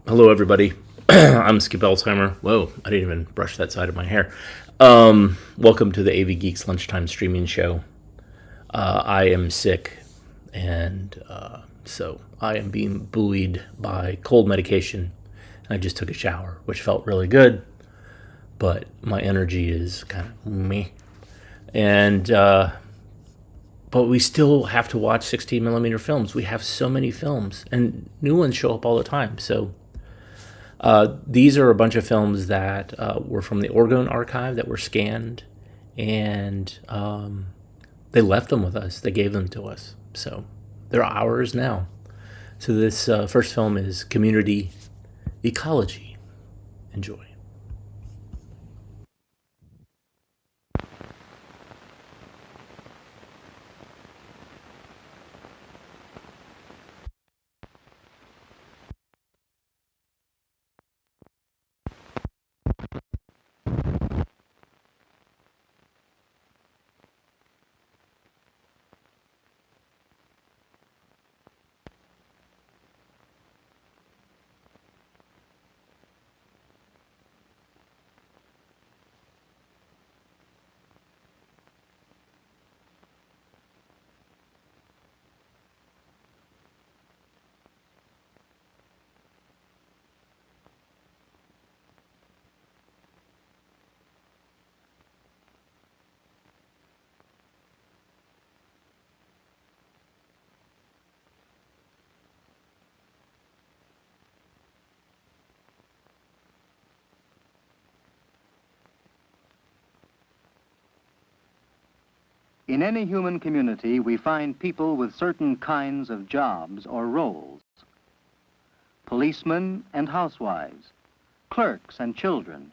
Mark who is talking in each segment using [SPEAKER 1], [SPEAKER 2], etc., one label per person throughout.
[SPEAKER 1] Hello, everybody. I'm Skip Alzheimer. Whoa, I didn't even brush that side of my hair. Welcome to the AV Geeks Lunchtime Streaming Show. I am sick, and so I am being buoyed by cold medication. I just took a shower, which felt really good, but my energy is kind of meh. And but we still have to watch 16 millimeter films. We have so many films, and new ones show up all the time. So these are a bunch of films that were from the Orgone archive that were scanned, and they left them with us. They gave them to us. So they're ours now. So this first film is Community Ecology. Enjoy.
[SPEAKER 2] In any human community, we find people with certain kinds of jobs or roles. Policemen and housewives, clerks and children,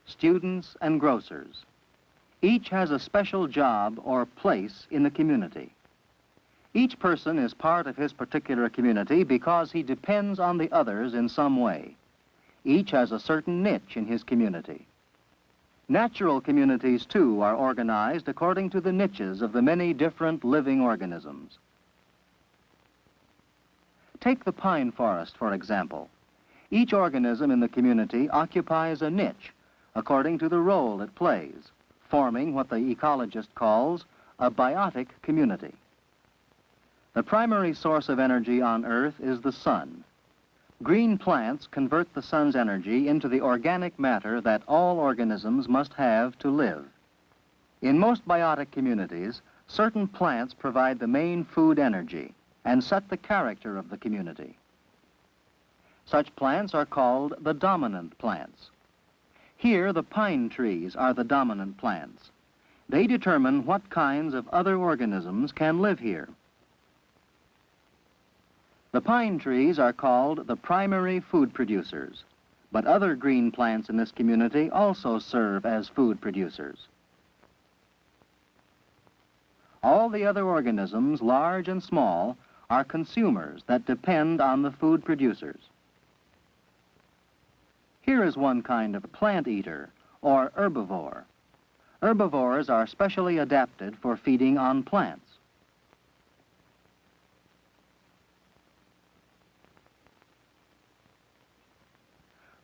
[SPEAKER 2] students and grocers. Each has a special job or place in the community. Each person is part of his particular community because he depends on the others in some way. Each has a certain niche in his community. Natural communities, too, are organized according to the niches of the many different living organisms. Take the pine forest, for example. Each organism in the community occupies a niche according to the role it plays, forming what the ecologist calls a biotic community. The primary source of energy on Earth is the sun. Green plants convert the sun's energy into the organic matter that all organisms must have to live. In most biotic communities, certain plants provide the main food energy and set the character of the community. Such plants are called the dominant plants. Here, the pine trees are the dominant plants. They determine what kinds of other organisms can live here. The pine trees are called the primary food producers, but other green plants in this community also serve as food producers. All the other organisms, large and small, are consumers that depend on the food producers. Here is one kind of plant eater, or herbivore. Herbivores are specially adapted for feeding on plants.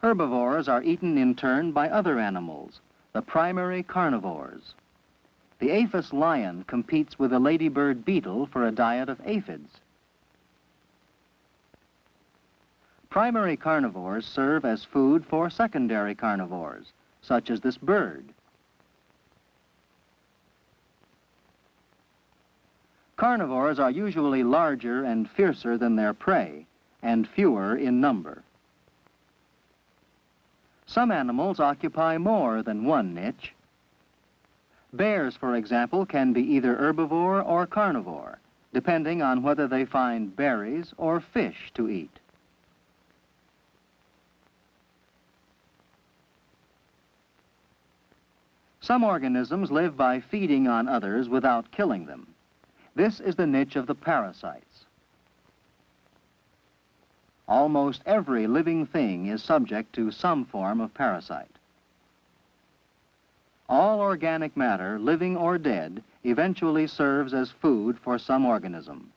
[SPEAKER 2] Herbivores are eaten in turn by other animals, the primary carnivores. The aphis lion competes with the ladybird beetle for a diet of aphids. Primary carnivores serve as food for secondary carnivores, such as this bird. Carnivores are usually larger and fiercer than their prey, and fewer in number. Some animals occupy more than one niche. Bears, for example, can be either herbivore or carnivore, depending on whether they find berries or fish to eat. Some organisms live by feeding on others without killing them. This is the niche of the parasites. Almost every living thing is subject to some form of parasite. All organic matter, living or dead, eventually serves as food for some organism.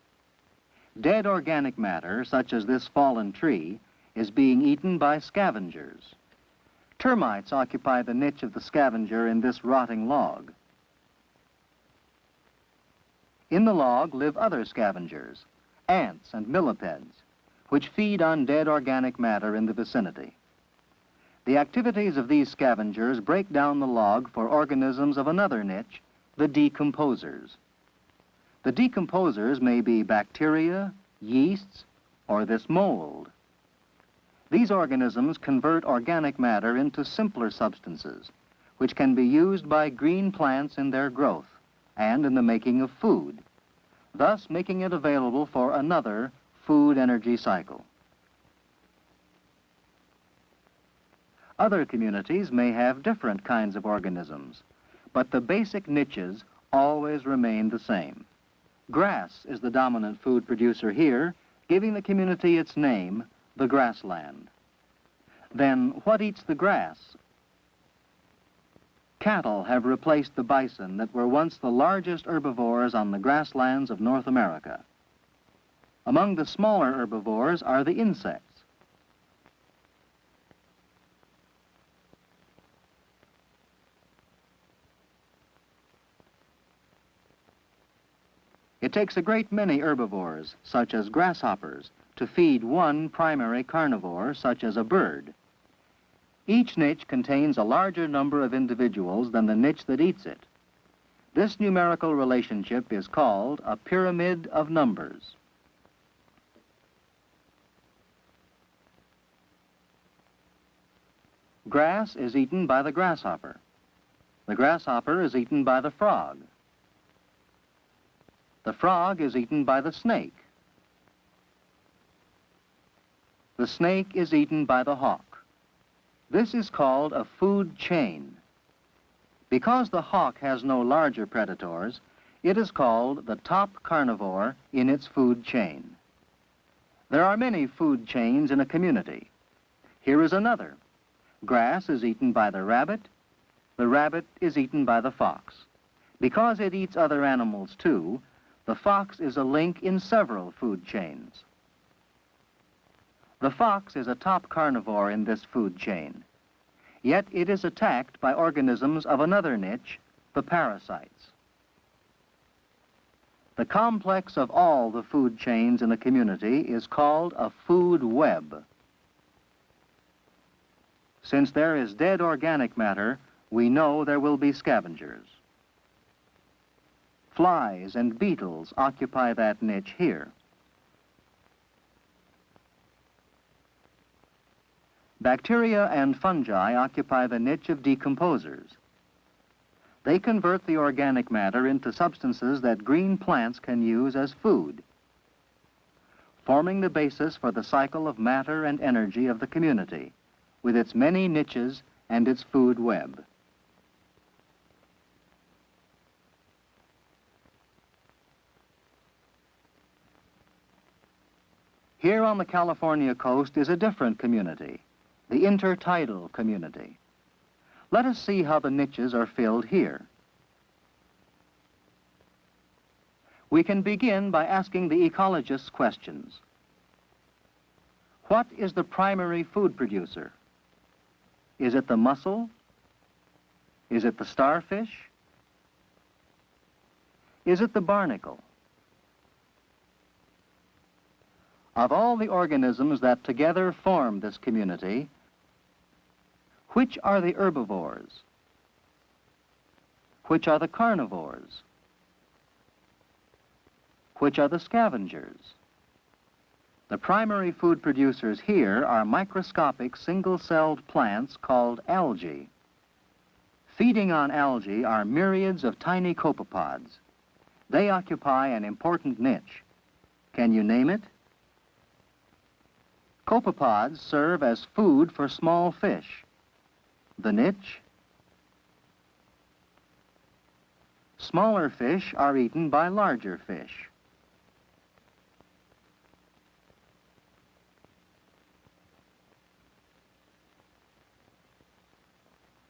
[SPEAKER 2] Dead organic matter, such as this fallen tree, is being eaten by scavengers. Termites occupy the niche of the scavenger in this rotting log. In the log live other scavengers, ants and millipedes, which feed on dead organic matter in the vicinity. The activities of these scavengers break down the log for organisms of another niche, the decomposers. The decomposers may be bacteria, yeasts, or this mold. These organisms convert organic matter into simpler substances, which can be used by green plants in their growth and in the making of food, thus making it available for another food energy cycle. Other communities may have different kinds of organisms, but the basic niches always remain the same. Grass is the dominant food producer here, giving the community its name, the grassland. Then what eats the grass? Cattle have replaced the bison that were once the largest herbivores on the grasslands of North America. Among the smaller herbivores are the insects. It takes a great many herbivores, such as grasshoppers, to feed one primary carnivore, such as a bird. Each niche contains a larger number of individuals than the niche that eats it. This numerical relationship is called a pyramid of numbers. Grass is eaten by the grasshopper. The grasshopper is eaten by the frog. The frog is eaten by the snake. The snake is eaten by the hawk. This is called a food chain. Because the hawk has no larger predators, it is called the top carnivore in its food chain. There are many food chains in a community. Here is another. Grass is eaten by the rabbit. The rabbit is eaten by the fox. Because it eats other animals too, the fox is a link in several food chains. The fox is a top carnivore in this food chain, yet it is attacked by organisms of another niche, the parasites. The complex of all the food chains in a community is called a food web. Since there is dead organic matter, we know there will be scavengers. Flies and beetles occupy that niche here. Bacteria and fungi occupy the niche of decomposers. They convert the organic matter into substances that green plants can use as food, forming the basis for the cycle of matter and energy of the community, with its many niches and its food web. Here on the California coast is a different community, the intertidal community. Let us see how the niches are filled here. We can begin by asking the ecologists questions. What is the primary food producer? Is it the mussel? Is it the starfish? Is it the barnacle? Of all the organisms that together form this community, which are the herbivores? Which are the carnivores? Which are the scavengers? The primary food producers here are microscopic single-celled plants called algae. Feeding on algae are myriads of tiny copepods. They occupy an important niche. Can you name it? Copepods serve as food for small fish. The niche? Smaller fish are eaten by larger fish.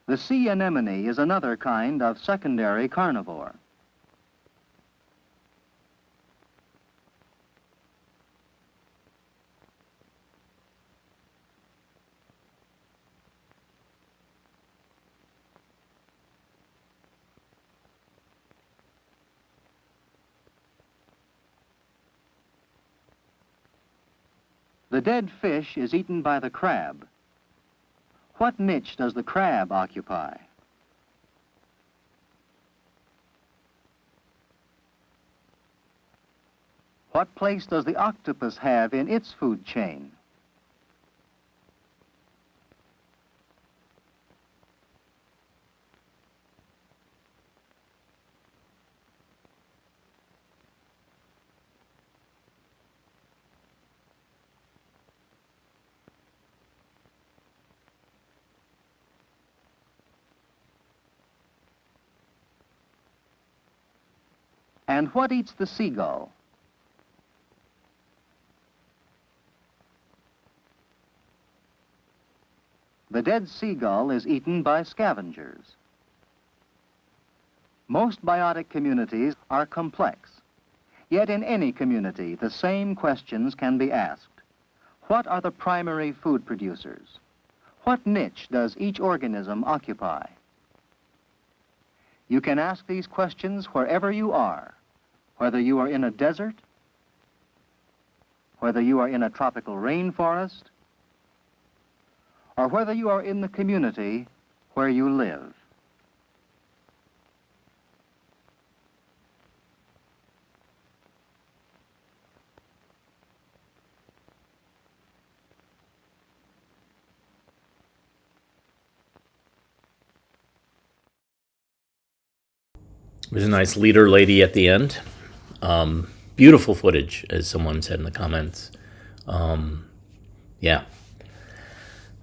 [SPEAKER 2] The sea anemone is another kind of secondary carnivore. The dead fish is eaten by the crab. What niche does the crab occupy? What place does the octopus have in its food chain? And what eats the seagull? The dead seagull is eaten by scavengers. Most biotic communities are complex. Yet in any community, the same questions can be asked. What are the primary food producers? What niche does each organism occupy? You can ask these questions wherever you are, whether you are in a desert, whether you are in a tropical rainforest, or whether you are in the community where you live.
[SPEAKER 1] There's a nice leader lady at the end. Beautiful footage, as someone said in the comments. Yeah.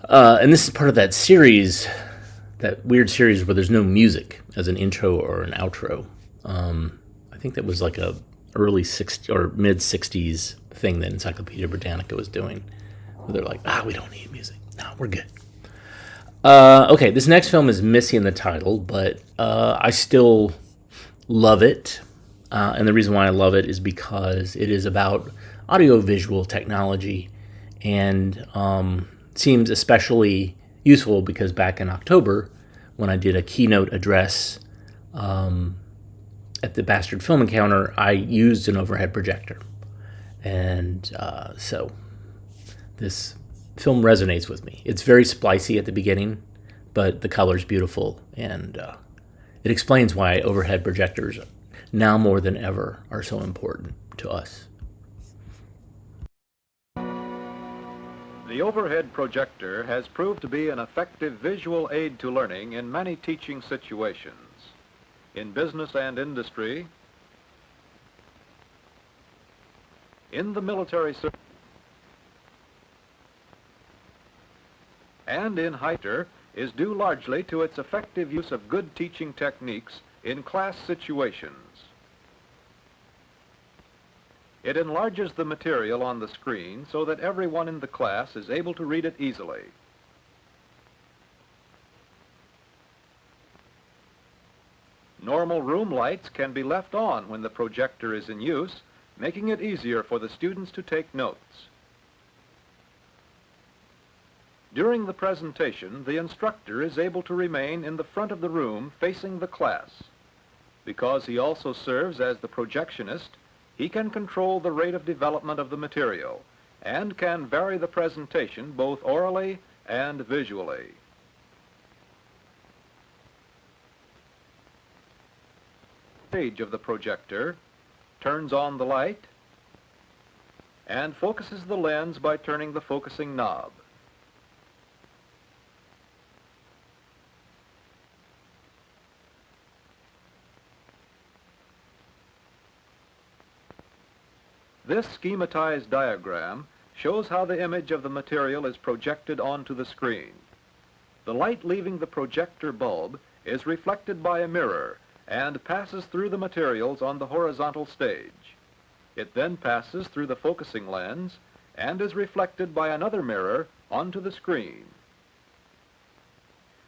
[SPEAKER 1] And this is part of that series, that weird series where there's no music as an intro or an outro. I think that was like a early 60s or mid 60s thing that Encyclopedia Britannica was doing, where they're like, we don't need music. No, we're good. Okay, this next film is missing the title, but I still love it. And the reason why I love it is because it is about audiovisual technology, and seems especially useful because back in October, when I did a keynote address at the Bastard Film Encounter, I used an overhead projector. And so this film resonates with me. It's very splicey at the beginning, but the color's beautiful, and it explains why overhead projectors, now more than ever, are so important to us.
[SPEAKER 3] The overhead projector has proved to be an effective visual aid to learning in many teaching situations. In business and industry, in the military service, and in higher is due largely to its effective use of good teaching techniques in class situations. It enlarges the material on the screen so that everyone in the class is able to read it easily. Normal room lights can be left on when the projector is in use, making it easier for the students to take notes. During the presentation, the instructor is able to remain in the front of the room facing the class. Because he also serves as the projectionist, he can control the rate of development of the material and can vary the presentation both orally and visually. Page of the projector turns on the light and focuses the lens by turning the focusing knob. This schematized diagram shows how the image of the material is projected onto the screen. The light leaving the projector bulb is reflected by a mirror and passes through the materials on the horizontal stage. It then passes through the focusing lens and is reflected by another mirror onto the screen.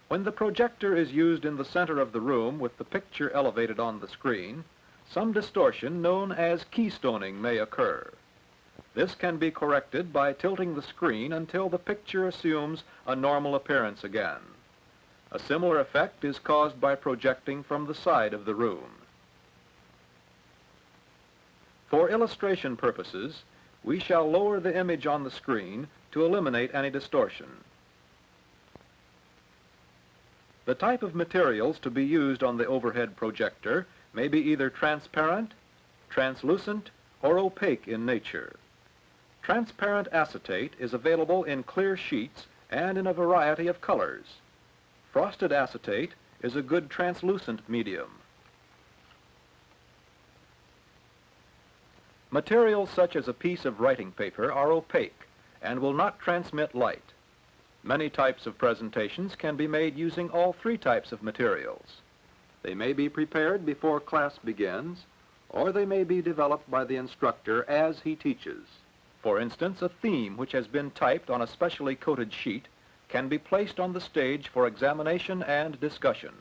[SPEAKER 3] When the projector is used in the center of the room with the picture elevated on the screen, some distortion known as keystoning may occur. This can be corrected by tilting the screen until the picture assumes a normal appearance again. A similar effect is caused by projecting from the side of the room. For illustration purposes, we shall lower the image on the screen to eliminate any distortion. The type of materials to be used on the overhead projector may be either transparent, translucent, or opaque in nature. Transparent acetate is available in clear sheets and in a variety of colors. Frosted acetate is a good translucent medium. Materials such as a piece of writing paper are opaque and will not transmit light. Many types of presentations can be made using all three types of materials. They may be prepared before class begins, or they may be developed by the instructor as he teaches. For instance, a theme which has been typed on a specially coated sheet can be placed on the stage for examination and discussion.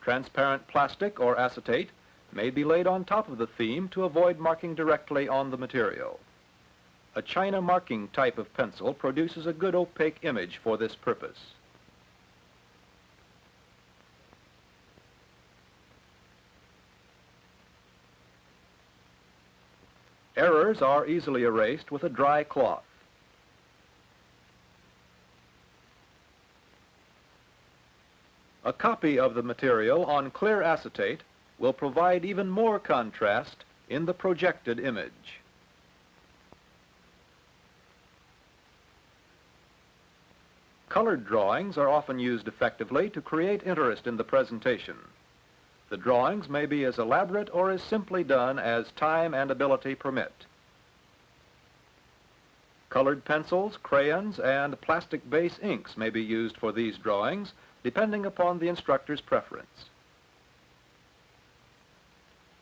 [SPEAKER 3] Transparent plastic or acetate may be laid on top of the theme to avoid marking directly on the material. A China marking type of pencil produces a good opaque image for this purpose. Errors are easily erased with a dry cloth. A copy of the material on clear acetate will provide even more contrast in the projected image. Colored drawings are often used effectively to create interest in the presentation. The drawings may be as elaborate or as simply done as time and ability permit. Colored pencils, crayons, and plastic base inks may be used for these drawings, depending upon the instructor's preference.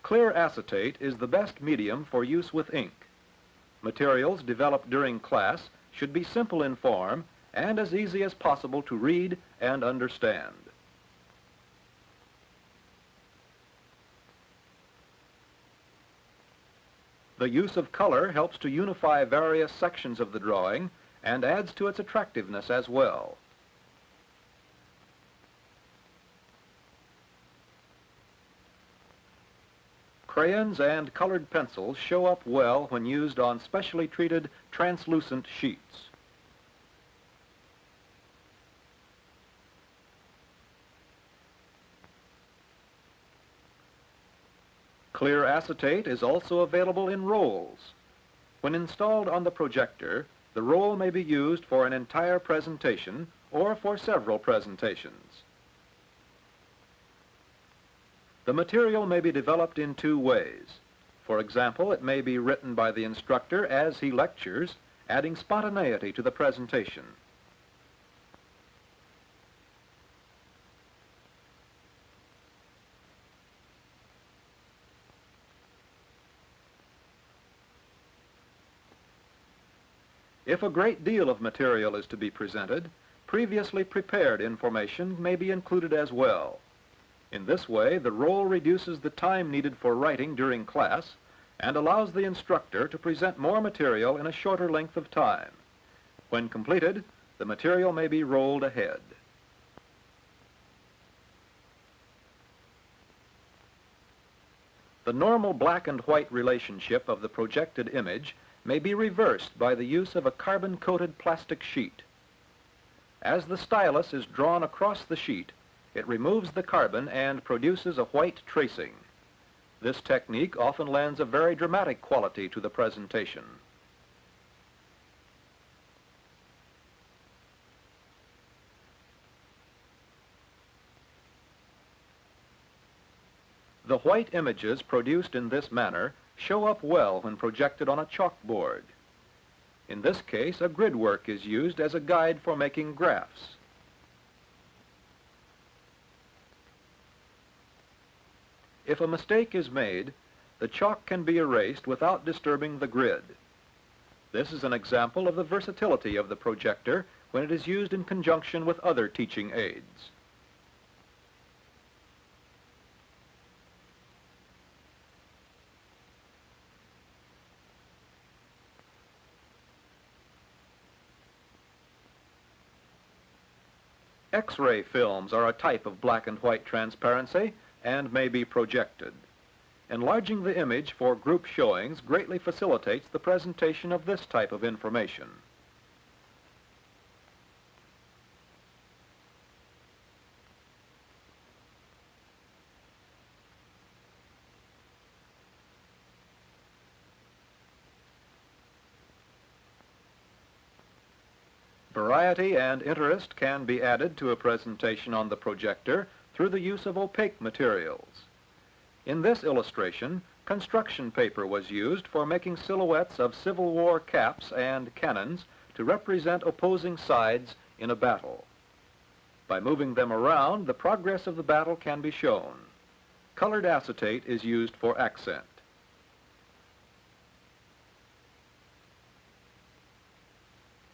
[SPEAKER 3] Clear acetate is the best medium for use with ink. Materials developed during class should be simple in form and as easy as possible to read and understand. The use of color helps to unify various sections of the drawing and adds to its attractiveness as well. Crayons and colored pencils show up well when used on specially treated translucent sheets. Clear acetate is also available in rolls. When installed on the projector, the roll may be used for an entire presentation or for several presentations. The material may be developed in two ways. For example, it may be written by the instructor as he lectures, adding spontaneity to the presentation. If a great deal of material is to be presented, previously prepared information may be included as well. In this way, the roll reduces the time needed for writing during class and allows the instructor to present more material in a shorter length of time. When completed, the material may be rolled ahead. The normal black and white relationship of the projected image may be reversed by the use of a carbon-coated plastic sheet. As the stylus is drawn across the sheet, it removes the carbon and produces a white tracing. This technique often lends a very dramatic quality to the presentation. The white images produced in this manner show up well when projected on a chalkboard. In this case, a grid work is used as a guide for making graphs. If a mistake is made, the chalk can be erased without disturbing the grid. This is an example of the versatility of the projector when it is used in conjunction with other teaching aids. X-ray films are a type of black and white transparency and may be projected. Enlarging the image for group showings greatly facilitates the presentation of this type of information. Variety and interest can be added to a presentation on the projector through the use of opaque materials. In this illustration, construction paper was used for making silhouettes of Civil War caps and cannons to represent opposing sides in a battle. By moving them around, the progress of the battle can be shown. Colored acetate is used for accent.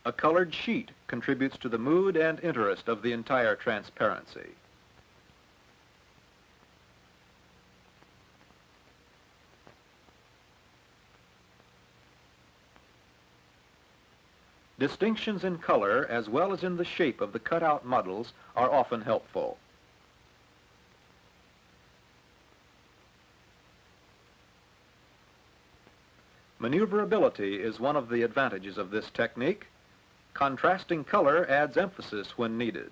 [SPEAKER 3] A colored sheet contributes to the mood and interest of the entire transparency. Distinctions in color as well as in the shape of the cutout models are often helpful. Maneuverability is one of the advantages of this technique. Contrasting color adds emphasis when needed.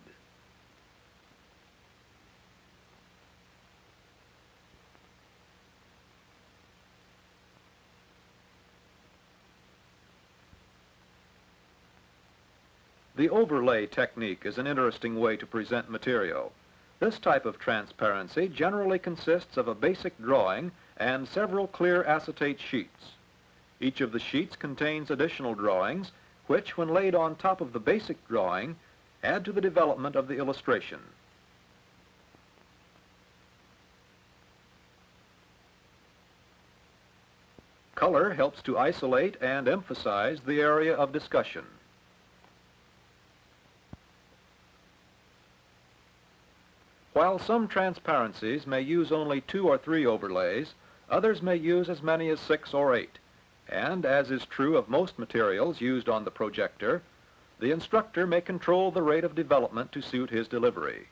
[SPEAKER 3] The overlay technique is an interesting way to present material. This type of transparency generally consists of a basic drawing and several clear acetate sheets. Each of the sheets contains additional drawings which, when laid on top of the basic drawing, add to the development of the illustration. Color helps to isolate and emphasize the area of discussion. While some transparencies may use only 2 or 3 overlays, others may use as many as 6 or 8. And, as is true of most materials used on the projector, the instructor may control the rate of development to suit his delivery.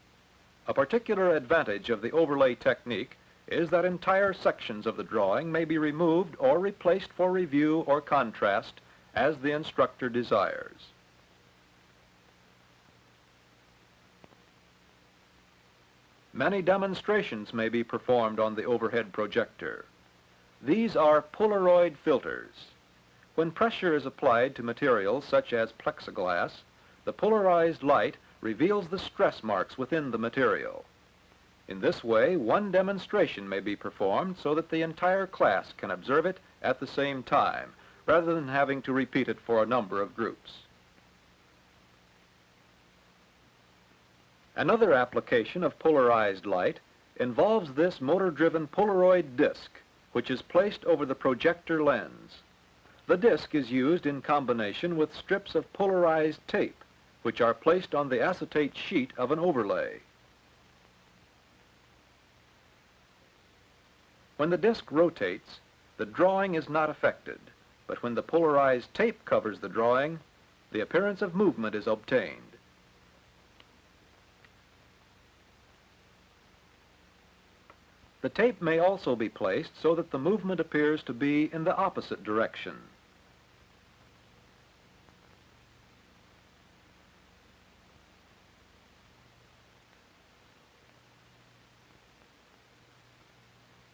[SPEAKER 3] A particular advantage of the overlay technique is that entire sections of the drawing may be removed or replaced for review or contrast as the instructor desires. Many demonstrations may be performed on the overhead projector. These are Polaroid filters. When pressure is applied to materials such as plexiglass, the polarized light reveals the stress marks within the material. In this way, one demonstration may be performed so that the entire class can observe it at the same time, rather than having to repeat it for a number of groups. Another application of polarized light involves this motor-driven Polaroid disc, which is placed over the projector lens. The disc is used in combination with strips of polarized tape, which are placed on the acetate sheet of an overlay. When the disc rotates, the drawing is not affected, but when the polarized tape covers the drawing, the appearance of movement is obtained. The tape may also be placed so that the movement appears to be in the opposite direction.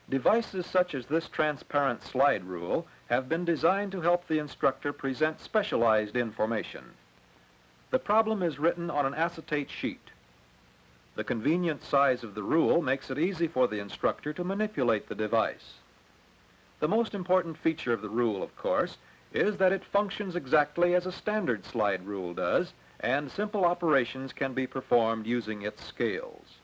[SPEAKER 3] Devices such as this transparent slide rule have been designed to help the instructor present specialized information. The problem is written on an acetate sheet. The convenient size of the rule makes it easy for the instructor to manipulate the device. The most important feature of the rule, of course, is that it functions exactly as a standard slide rule does, and simple operations can be performed using its scales.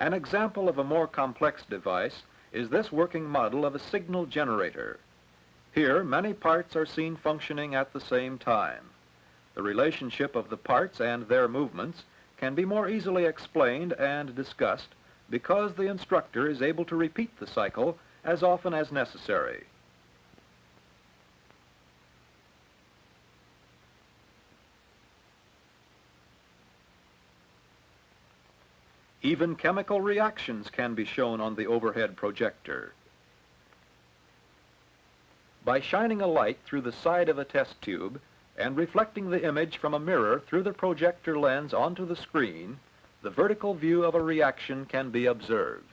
[SPEAKER 3] An example of a more complex device is this working model of a signal generator. Here, many parts are seen functioning at the same time. The relationship of the parts and their movements can be more easily explained and discussed because the instructor is able to repeat the cycle as often as necessary. Even chemical reactions can be shown on the overhead projector. By shining a light through the side of a test tube and reflecting the image from a mirror through the projector lens onto the screen, the vertical view of a reaction can be observed.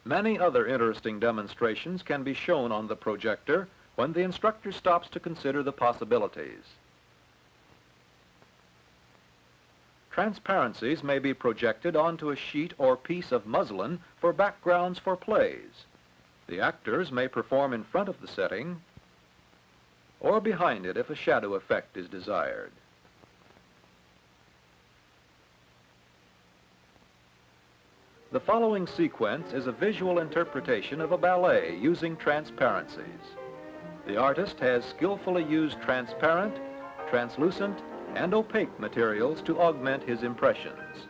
[SPEAKER 3] Many other interesting demonstrations can be shown on the projector when the instructor stops to consider the possibilities. Transparencies may be projected onto a sheet or piece of muslin for backgrounds for plays. The actors may perform in front of the setting or behind it if a shadow effect is desired. The following sequence is a visual interpretation of a ballet using transparencies. The artist has skillfully used transparent, translucent, and opaque materials to augment his impressions.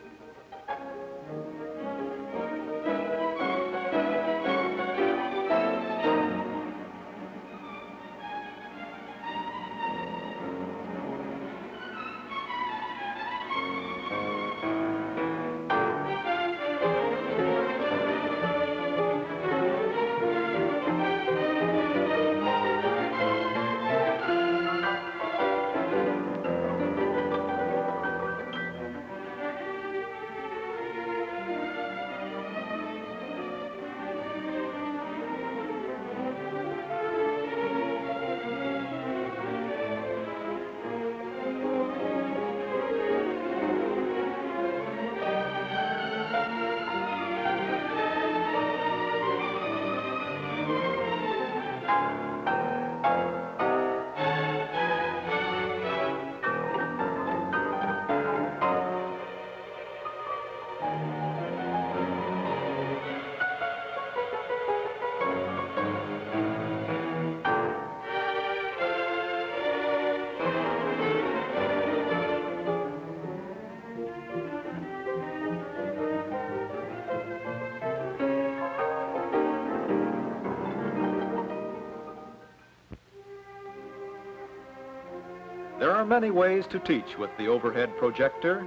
[SPEAKER 3] There are many ways to teach with the overhead projector.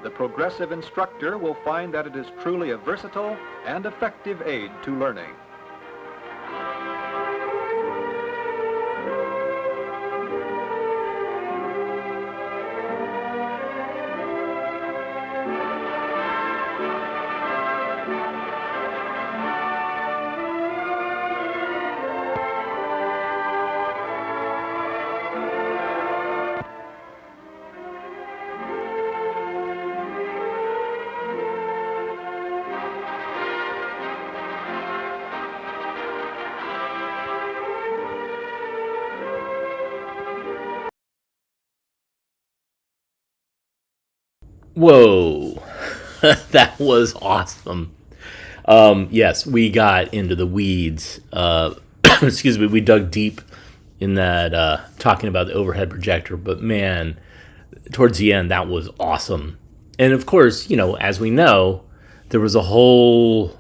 [SPEAKER 3] The progressive instructor will find that it is truly a versatile and effective aid to learning.
[SPEAKER 1] Whoa, that was awesome. Yes, we got into the weeds. Excuse me, we dug deep in that, talking about the overhead projector, but man, towards the end, that was awesome. And of course, as we know, there was a whole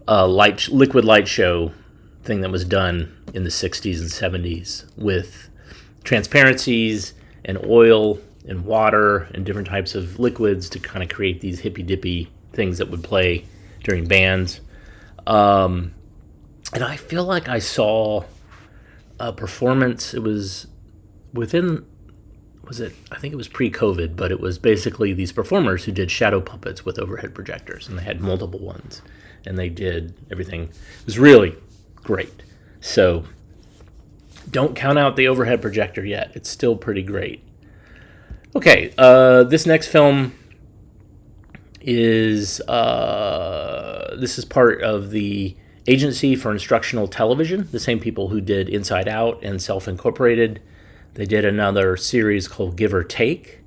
[SPEAKER 1] liquid light show thing that was done in the 60s and 70s with transparencies and oil and water and different types of liquids to kind of create these hippy-dippy things that would play during bands. And I feel like I saw a performance. It was I think it was pre-COVID, but it was basically these performers who did shadow puppets with overhead projectors, and they had multiple ones, and they did everything. It was really great. So don't count out the overhead projector yet. It's still pretty great. Okay, this next film is this is part of the Agency for Instructional Television, the same people who did Inside Out and Self-Incorporated. They did another series called Give or Take,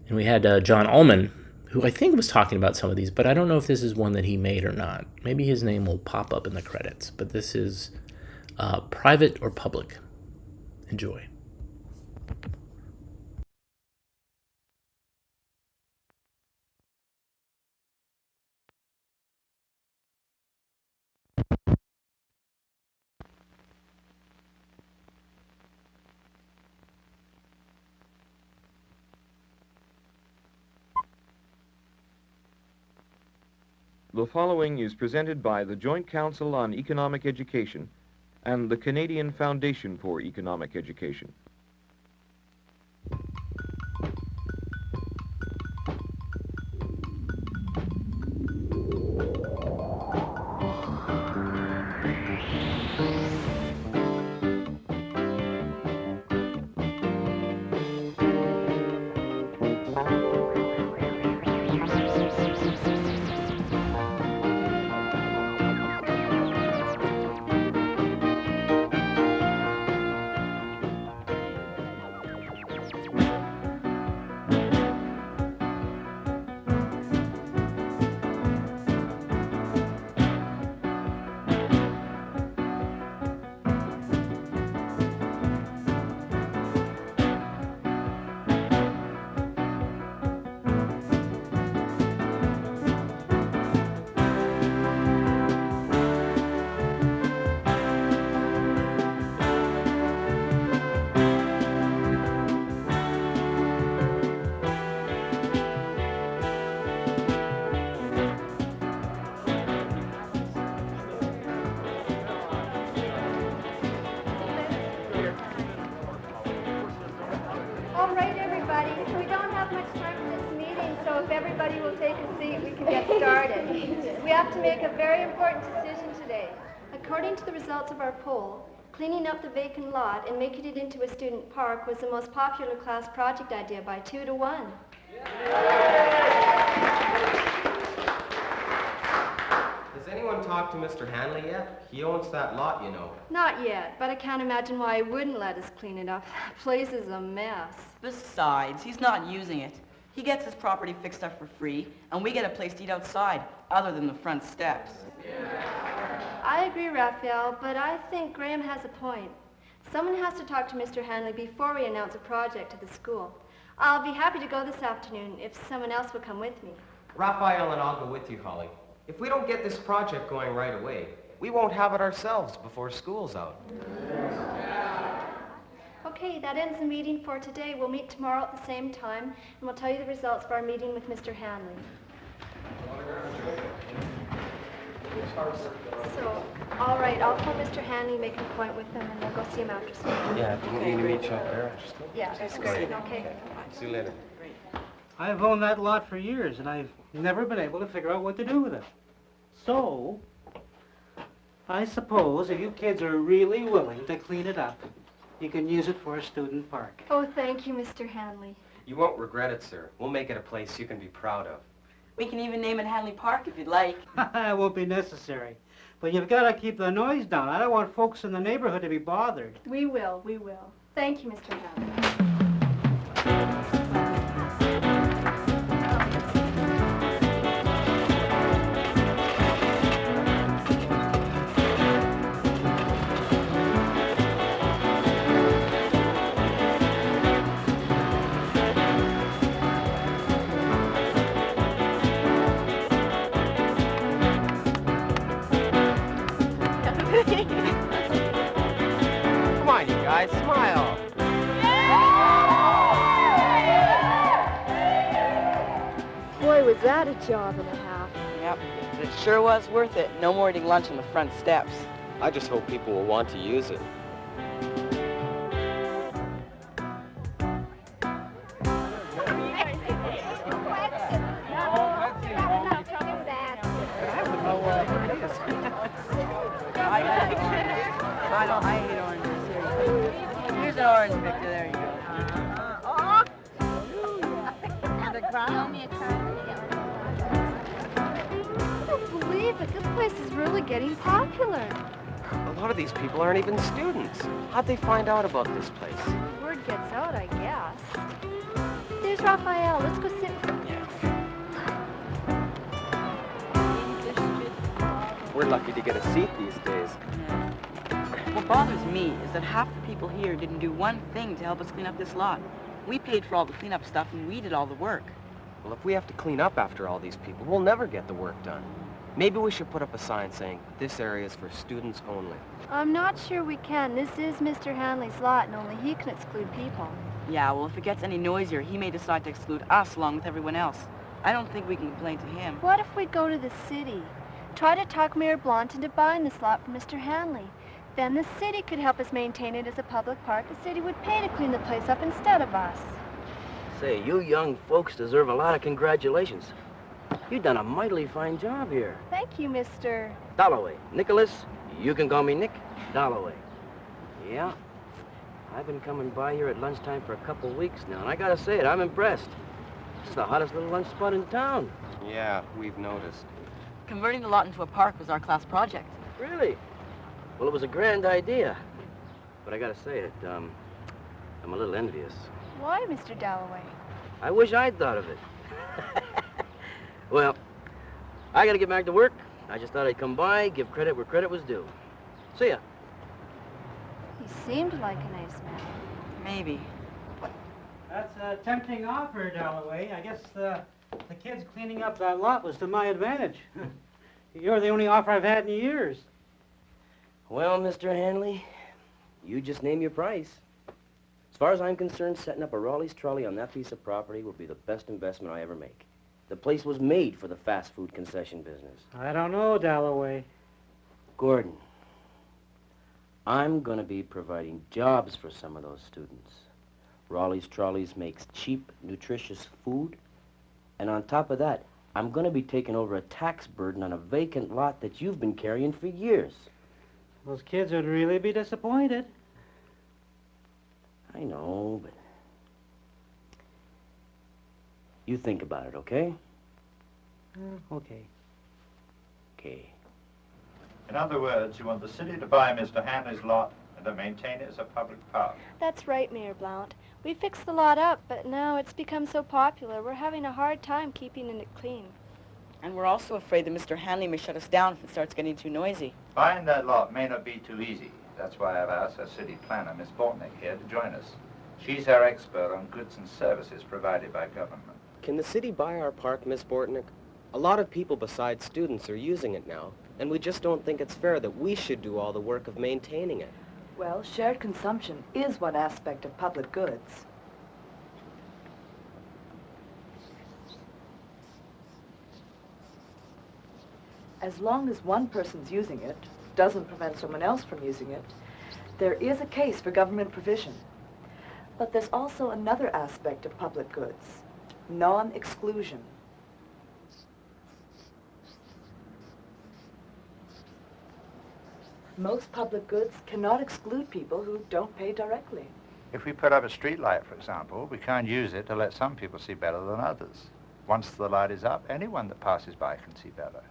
[SPEAKER 1] and we had John Ullman who I think was talking about some of these, but I don't know if this is one that he made or not. Maybe his name will pop up in the credits, but this is Private or Public. Enjoy.
[SPEAKER 4] The following is presented by the Joint Council on Economic Education and the Canadian Foundation for Economic Education.
[SPEAKER 5] All right, everybody. We don't have much time for this meeting, so if everybody will take a seat, we can get started. We have to make a very important decision today. According to the results of our poll, cleaning up the vacant lot and making it into a student park was the most popular class project idea by 2 to 1.
[SPEAKER 6] Has anyone talked to Mr. Hanley yet? He owns that lot, you know.
[SPEAKER 5] Not yet, but I can't imagine why he wouldn't let us clean it up. The place is a mess.
[SPEAKER 7] Besides, he's not using it. He gets his property fixed up for free, and we get a place to eat outside, other than the front steps.
[SPEAKER 5] I agree, Raphael, but I think Graham has a point. Someone has to talk to Mr. Hanley before we announce a project to the school. I'll be happy to go this afternoon if someone else will come with me.
[SPEAKER 6] Raphael and I'll go with you, Holly. If we don't get this project going right away, we won't have it ourselves before school's out.
[SPEAKER 5] Okay, that ends the meeting for today. We'll meet tomorrow at the same time, and we'll tell you the results of our meeting with Mr. Hanley. So, all right, I'll call Mr. Hanley, make an appointment with him, and we'll go see him after school.
[SPEAKER 6] Yeah, do you need to meet you up there after school?
[SPEAKER 5] Yeah, that's great. Okay.
[SPEAKER 6] See you later.
[SPEAKER 8] I've owned that lot for years, and I've never been able to figure out what to do with it. So, I suppose if you kids are really willing to clean it up, you can use it for a student park.
[SPEAKER 5] Oh, thank you, Mr. Hanley.
[SPEAKER 6] You won't regret it, sir. We'll make it a place you can be proud of.
[SPEAKER 7] We can even name it Hanley Park if you'd like.
[SPEAKER 8] It won't be necessary. But you've got to keep the noise down. I don't want folks in the neighborhood to be bothered.
[SPEAKER 5] We will, we will. Thank you, Mr. Hanley.
[SPEAKER 6] Come on, you guys, smile.
[SPEAKER 5] Boy, was that a job and a half.
[SPEAKER 7] Yep, it sure was worth it. No more eating lunch on the front steps.
[SPEAKER 6] I just hope people will want to use it.
[SPEAKER 7] I hate oranges. Here's an orange, Victor. There you go.
[SPEAKER 5] I don't believe it. This place is really getting popular.
[SPEAKER 6] A lot of these people aren't even students. How'd they find out about this place?
[SPEAKER 5] Word gets out, I guess. There's Raphael. Let's go sit with him.
[SPEAKER 6] Yeah. We're lucky to get a seat these days.
[SPEAKER 7] What bothers me is that half the people here didn't do one thing to help us clean up this lot. We paid for all the cleanup stuff and we did all the work.
[SPEAKER 6] Well, if we have to clean up after all these people, we'll never get the work done. Maybe we should put up a sign saying, this area is for students only.
[SPEAKER 5] I'm not sure we can. This is Mr. Hanley's lot, and only he can exclude people.
[SPEAKER 7] Yeah, well, if it gets any noisier, he may decide to exclude us along with everyone else. I don't think we can complain to him.
[SPEAKER 5] What if we go to the city? Try to talk Mayor Blount into buying this lot from Mr. Hanley. Then the city could help us maintain it as a public park. The city would pay to clean the place up instead of us.
[SPEAKER 9] Say, you young folks deserve a lot of congratulations. You've done a mightily fine job here.
[SPEAKER 5] Thank you, Mr.
[SPEAKER 9] Dalloway. Nicholas, you can call me Nick Dalloway. Yeah, I've been coming by here at lunchtime for a couple weeks now, and I gotta say it, I'm impressed. It's the hottest little lunch spot in town.
[SPEAKER 6] Yeah, we've noticed.
[SPEAKER 7] Converting the lot into a park was our class project.
[SPEAKER 9] Really? Well, it was a grand idea. But I gotta say it, I'm a little envious.
[SPEAKER 5] Why, Mr. Dalloway?
[SPEAKER 9] I wish I'd thought of it. Well, I gotta get back to work. I just thought I'd come by, give credit where credit was due. See ya.
[SPEAKER 5] He seemed like a nice man.
[SPEAKER 7] Maybe.
[SPEAKER 8] That's a tempting offer, Dalloway. I guess the kids cleaning up that lot was to my advantage. You're the only offer I've had in years.
[SPEAKER 9] Well, Mr. Hanley, you just name your price. As far as I'm concerned, setting up a Raleigh's trolley on that piece of property will be the best investment I ever make. The place was made for the fast food concession business.
[SPEAKER 8] I don't know, Dalloway.
[SPEAKER 9] Gordon, I'm gonna be providing jobs for some of those students. Raleigh's Trolleys makes cheap, nutritious food. And on top of that, I'm gonna be taking over a tax burden on a vacant lot that you've been carrying for years.
[SPEAKER 8] Those kids would really be disappointed.
[SPEAKER 9] I know, but you think about it, okay?
[SPEAKER 8] Okay.
[SPEAKER 9] Okay.
[SPEAKER 10] In other words, you want the city to buy Mr. Hanley's lot and to maintain it as a public park.
[SPEAKER 5] That's right, Mayor Blount. We fixed the lot up, but now it's become so popular, we're having a hard time keeping it clean.
[SPEAKER 7] And we're also afraid that Mr. Hanley may shut us down if it starts getting too noisy.
[SPEAKER 10] Buying that lot may not be too easy. That's why I've asked our city planner, Miss Bortnick, here to join us. She's our expert on goods and services provided by government.
[SPEAKER 6] Can the city buy our park, Miss Bortnick? A lot of people besides students are using it now, and we just don't think it's fair that we should do all the work of maintaining it.
[SPEAKER 11] Well, shared consumption is one aspect of public goods. As long as one person's using it, doesn't prevent someone else from using it, there is a case for government provision. But there's also another aspect of public goods, non-exclusion. Most public goods cannot exclude people who don't pay directly.
[SPEAKER 10] If we put up a street light, for example, we can't use it to let some people see better than others. Once the light is up, anyone that passes by can see better.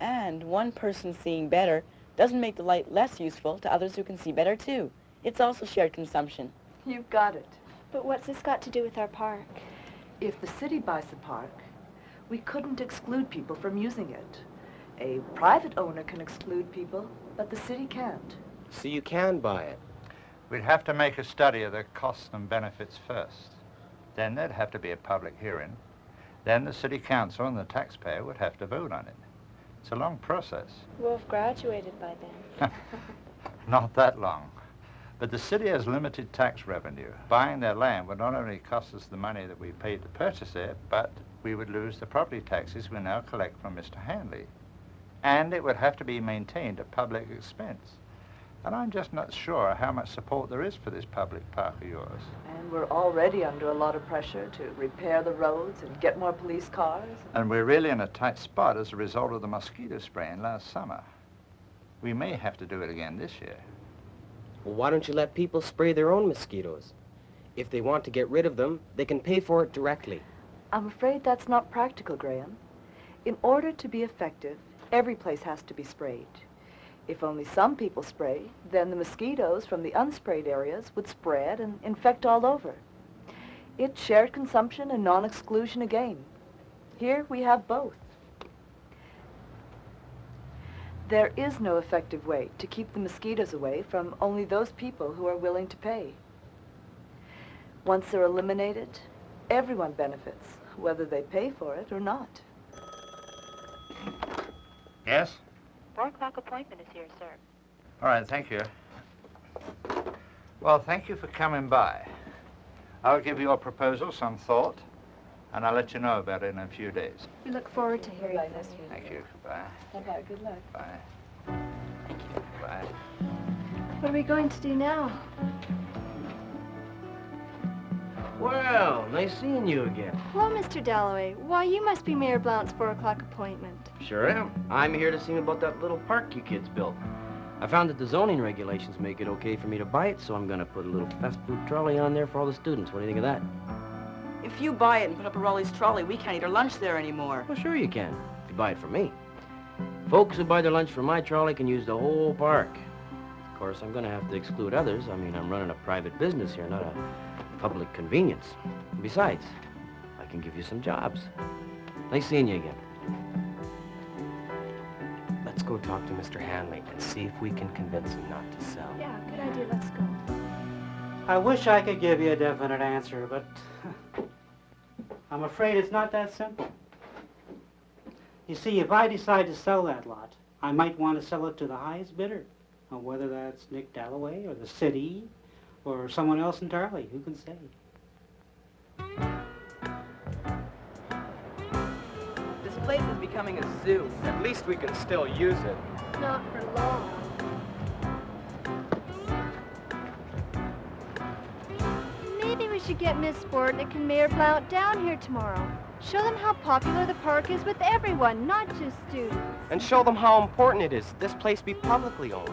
[SPEAKER 7] And one person seeing better doesn't make the light less useful to others who can see better too. It's also shared consumption.
[SPEAKER 11] You've got it.
[SPEAKER 5] But what's this got to do with our park?
[SPEAKER 11] If the city buys the park, we couldn't exclude people from using it. A private owner can exclude people, but the city can't.
[SPEAKER 6] So you can buy it.
[SPEAKER 10] We'd have to make a study of the costs and benefits first. Then there'd have to be a public hearing. Then the city council and the taxpayer would have to vote on it. It's a long process.
[SPEAKER 5] We'll have graduated by then.
[SPEAKER 10] Not that long. But the city has limited tax revenue. Buying their land would not only cost us the money that we paid to purchase it, but we would lose the property taxes we now collect from Mr. Hanley. And it would have to be maintained at public expense. And I'm just not sure how much support there is for this public park of yours.
[SPEAKER 11] And we're already under a lot of pressure to repair the roads and get more police cars.
[SPEAKER 10] And we're really in a tight spot as a result of the mosquito spraying last summer. We may have to do it again this year.
[SPEAKER 6] Well, why don't you let people spray their own mosquitoes? If they want to get rid of them, they can pay for it directly.
[SPEAKER 11] I'm afraid that's not practical, Graham. In order to be effective, every place has to be sprayed. If only some people spray, then the mosquitoes from the unsprayed areas would spread and infect all over. It's shared consumption and non-exclusion again. Here we have both. There is no effective way to keep the mosquitoes away from only those people who are willing to pay. Once they're eliminated, everyone benefits, whether they pay for it or not.
[SPEAKER 10] Yes?
[SPEAKER 12] 4 o'clock appointment is here, sir.
[SPEAKER 10] All right, thank you. Well, thank you for coming by. I'll give your proposal some thought, and I'll let you know about it in a few days.
[SPEAKER 5] We look forward to hearing this.
[SPEAKER 10] Thank you. Bye.
[SPEAKER 11] Bye-bye. Good luck.
[SPEAKER 10] Bye. Bye.
[SPEAKER 5] What are we going to do now?
[SPEAKER 6] Well, nice seeing you again.
[SPEAKER 5] Hello, Mr. Dalloway. Why, you must be Mayor Blount's 4 o'clock appointment.
[SPEAKER 6] Sure am. I'm here to see him about that little park you kids built. I found that the zoning regulations make it okay for me to buy it, so I'm gonna put a little fast food trolley on there for all the students. What do you think of that?
[SPEAKER 7] If you buy it and put up a Raleigh's trolley, we can't eat our lunch there anymore.
[SPEAKER 6] Well, sure you can, if you buy it from me. Folks who buy their lunch from my trolley can use the whole park. Of course, I'm gonna have to exclude others. I mean, I'm running a private business here, not a public convenience. Besides, I can give you some jobs. Nice seeing you again. Let's go talk to Mr. Hanley and see if we can convince him not to sell.
[SPEAKER 5] Yeah, good idea. Let's go.
[SPEAKER 8] I wish I could give you a definite answer, but I'm afraid it's not that simple. You see, if I decide to sell that lot, I might want to sell it to the highest bidder. Now, whether that's Nick Dalloway or the city or someone else entirely, who can say?
[SPEAKER 7] This place is becoming a zoo.
[SPEAKER 6] At least we can still use it.
[SPEAKER 5] Not for long. Maybe we should get Miss Bortnick and Mayor Blount down here tomorrow. Show them how popular the park is with everyone, not just students.
[SPEAKER 6] And show them how important it is this place be publicly owned.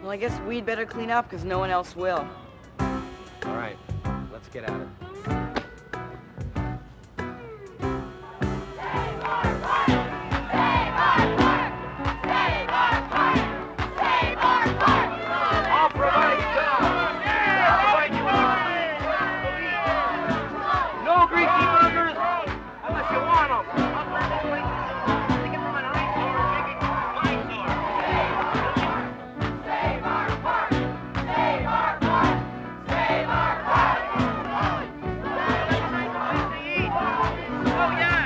[SPEAKER 7] Well, I guess we'd better clean up because no one else will.
[SPEAKER 6] All right, let's get at it.
[SPEAKER 9] No greasy burgers unless you want them.
[SPEAKER 12] Save our park! Save our park! Save our park!
[SPEAKER 9] Oh, yeah,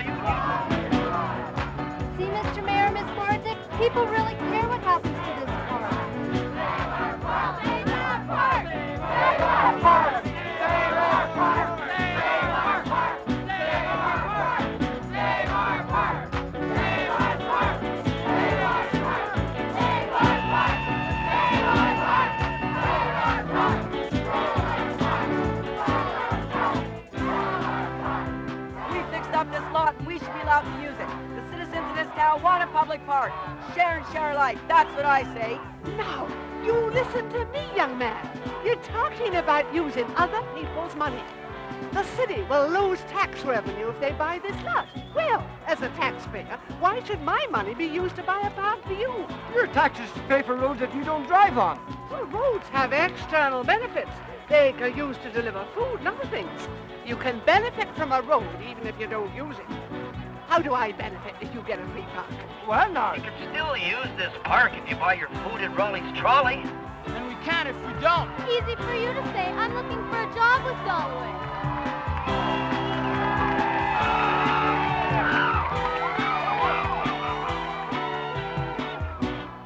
[SPEAKER 5] See, Mr. Mayor, Miss Bortnick, people really care what happens to this park.
[SPEAKER 12] Save our park! Save our park! Save our park! Save our park! Save our park! Save our park! Save our park! Save our park! Save our park! Save our park!
[SPEAKER 7] We fixed up this lot and we should be allowed to use it. The citizens of this town want a public park. Share and share alike. That's what I say.
[SPEAKER 13] Now, you listen to me, young man. You're talking about using other people's money. The city will lose tax revenue if they buy this lot. Well, as a taxpayer, why should my money be used to buy a park for you?
[SPEAKER 9] Your taxes pay for roads that you don't drive on.
[SPEAKER 13] Well, roads have external benefits. They are used to deliver food and other things. You can benefit from a road even if you don't use it. How do I benefit if you get a free park?
[SPEAKER 9] Well, now,
[SPEAKER 14] You can still use this park if you buy your food at Raleigh's trolley.
[SPEAKER 9] and we can if we don't.
[SPEAKER 5] Easy for you to say. I'm looking for a job with Dalloway.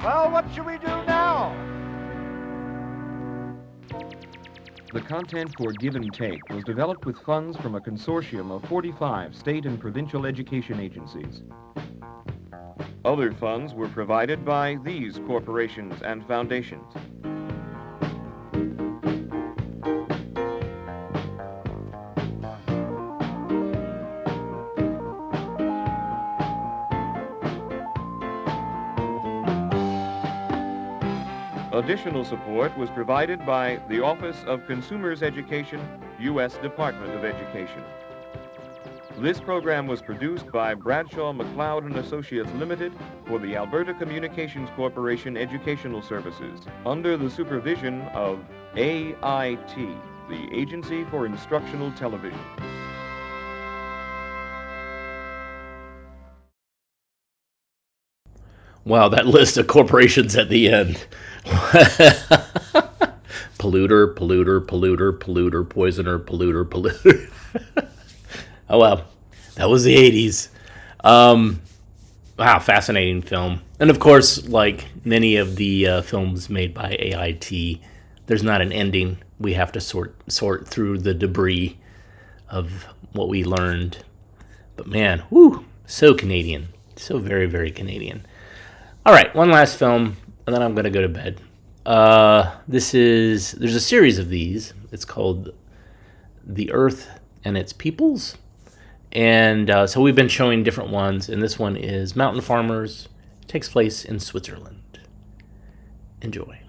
[SPEAKER 9] Well, what should we do now?
[SPEAKER 4] The content for Give and Take was developed with funds from a consortium of 45 state and provincial education agencies. Other funds were provided by these corporations and foundations. Additional support was provided by the Office of Consumers Education, U.S. Department of Education. This program was produced by Bradshaw McLeod and Associates Limited for the Alberta Communications Corporation Educational Services under the supervision of AIT, the Agency for Instructional Television.
[SPEAKER 1] Wow, that list of corporations at the end. Polluter, polluter, polluter, polluter, poisoner, polluter, polluter. Oh, well. That was the 80s. Wow, fascinating film. And of course, like many of the films made by AIT, there's not an ending. We have to sort through the debris of what we learned. But man, whoo, so Canadian. So very, very Canadian. All right, one last film, and then I'm going to go to bed. There's a series of these. It's called The Earth and Its Peoples. And so we've been showing different ones, and this one is Mountain Farmers. It takes place in Switzerland. Enjoy.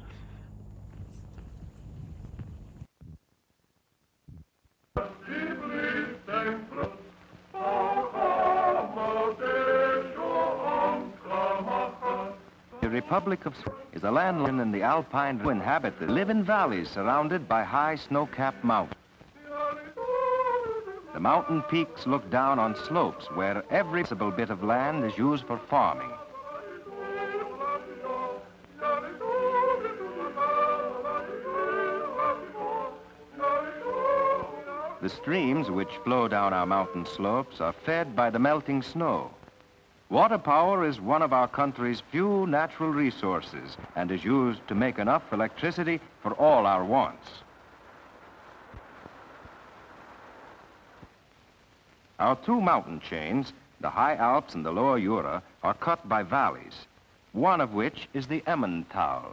[SPEAKER 15] The Republic of Switzerland is a land in the Alpine who live in valleys surrounded by high snow-capped mountains. The mountain peaks look down on slopes where every possible bit of land is used for farming. The streams which flow down our mountain slopes are fed by the melting snow. Water power is one of our country's few natural resources and is used to make enough electricity for all our wants. Our two mountain chains, the High Alps and the Lower Jura, are cut by valleys, one of which is the Emmental.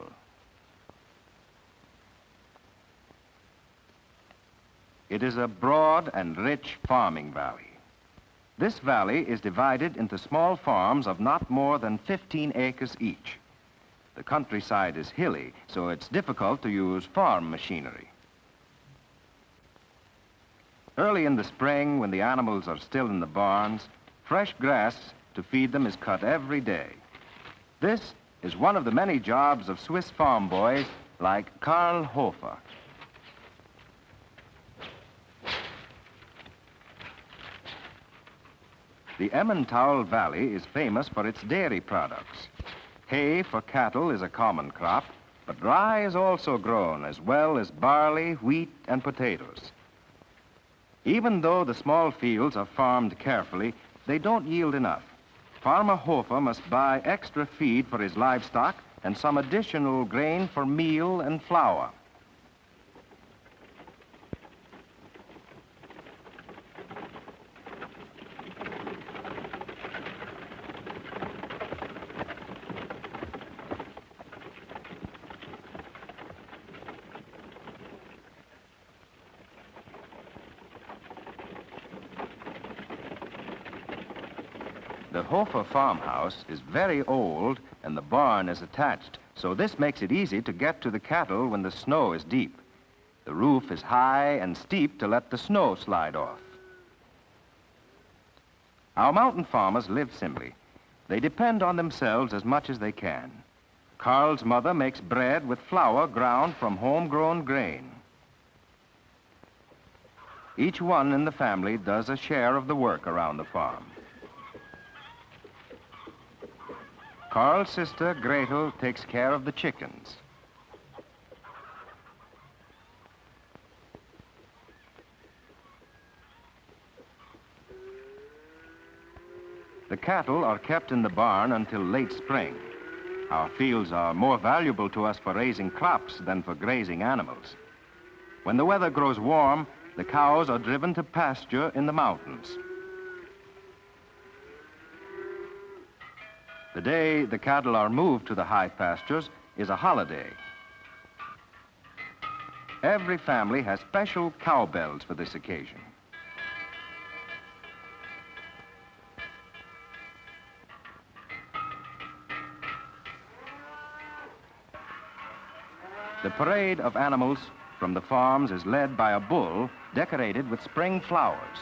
[SPEAKER 15] It is a broad and rich farming valley. This valley is divided into small farms of not more than 15 acres each. The countryside is hilly, so it's difficult to use farm machinery. Early in the spring, when the animals are still in the barns, fresh grass to feed them is cut every day. This is one of the many jobs of Swiss farm boys like Karl Hofer. The Emmental Valley is famous for its dairy products. Hay for cattle is a common crop, but rye is also grown, as well as barley, wheat, and potatoes. Even though the small fields are farmed carefully, they don't yield enough. Farmer Hofer must buy extra feed for his livestock and some additional grain for meal and flour. The Hofer farmhouse is very old and the barn is attached, so this makes it easy to get to the cattle when the snow is deep. The roof is high and steep to let the snow slide off. Our mountain farmers live simply. They depend on themselves as much as they can. Carl's mother makes bread with flour ground from homegrown grain. Each one in the family does a share of the work around the farm. Carl's sister, Gretel, takes care of the chickens. The cattle are kept in the barn until late spring. Our fields are more valuable to us for raising crops than for grazing animals. When the weather grows warm, the cows are driven to pasture in the mountains. The day the cattle are moved to the high pastures is a holiday. Every family has special cowbells for this occasion. The parade of animals from the farms is led by a bull decorated with spring flowers.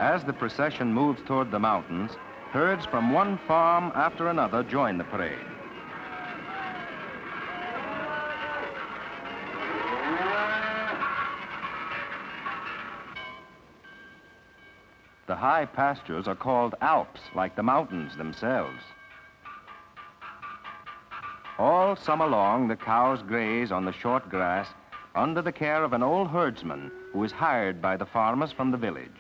[SPEAKER 15] As the procession moves toward the mountains, herds from one farm after another join the parade. The high pastures are called Alps, like the mountains themselves. All summer long, the cows graze on the short grass under the care of an old herdsman who is hired by the farmers from the village.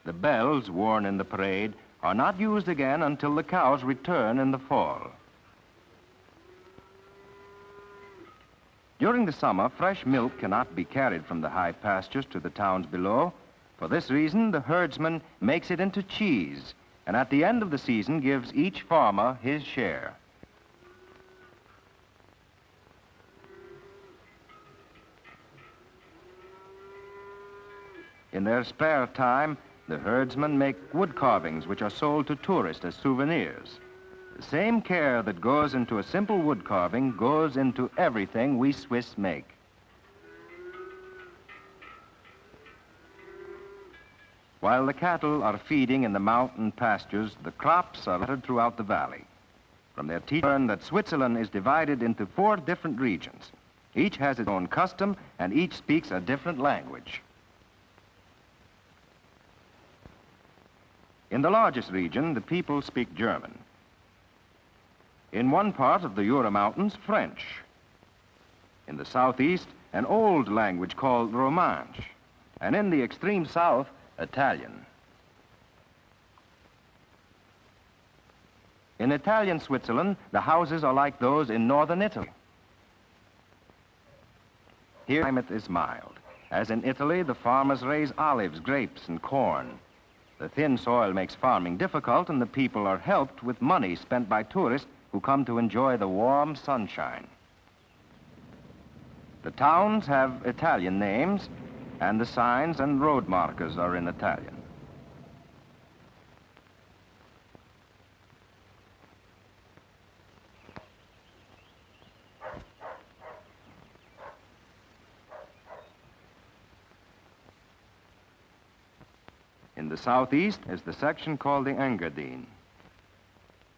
[SPEAKER 15] The bells worn in the parade are not used again until the cows return in the fall. During the summer, fresh milk cannot be carried from the high pastures to the towns below. For this reason, the herdsman makes it into cheese, and at the end of the season gives each farmer his share. In their spare time, the herdsmen make wood carvings which are sold to tourists as souvenirs. The same care that goes into a simple wood carving goes into everything we Swiss make. While the cattle are feeding in the mountain pastures, the crops are scattered throughout the valley. From their teachers, learn that Switzerland is divided into 4 different regions. Each has its own custom, and each speaks a different language. In the largest region, the people speak German. In one part of the Jura Mountains, French. In the southeast, an old language called Romansh. And in the extreme south, Italian. In Italian Switzerland, the houses are like those in northern Italy. Here, the climate is mild. As in Italy, the farmers raise olives, grapes, and corn. The thin soil makes farming difficult, and the people are helped with money spent by tourists who come to enjoy the warm sunshine. The towns have Italian names, and the signs and road markers are in Italian. In the southeast is the section called the Engadine.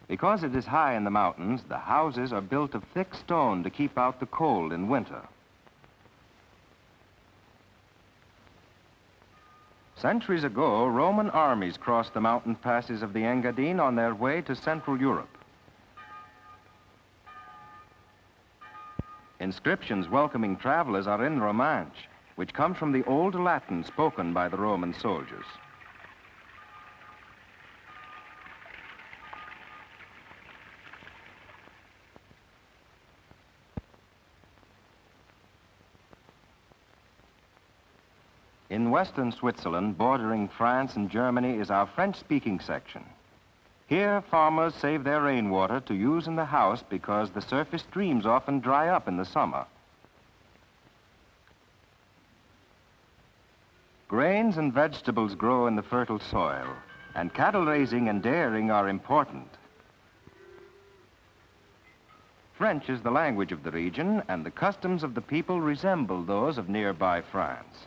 [SPEAKER 15] Because it is high in the mountains, the houses are built of thick stone to keep out the cold in winter. Centuries ago, Roman armies crossed the mountain passes of the Engadine on their way to Central Europe. Inscriptions welcoming travelers are in Romansh, which comes from the old Latin spoken by the Roman soldiers. In western Switzerland, bordering France and Germany, is our French-speaking section. Here, farmers save their rainwater to use in the house because the surface streams often dry up in the summer. Grains and vegetables grow in the fertile soil, and cattle raising and dairying are important. French is the language of the region, and the customs of the people resemble those of nearby France.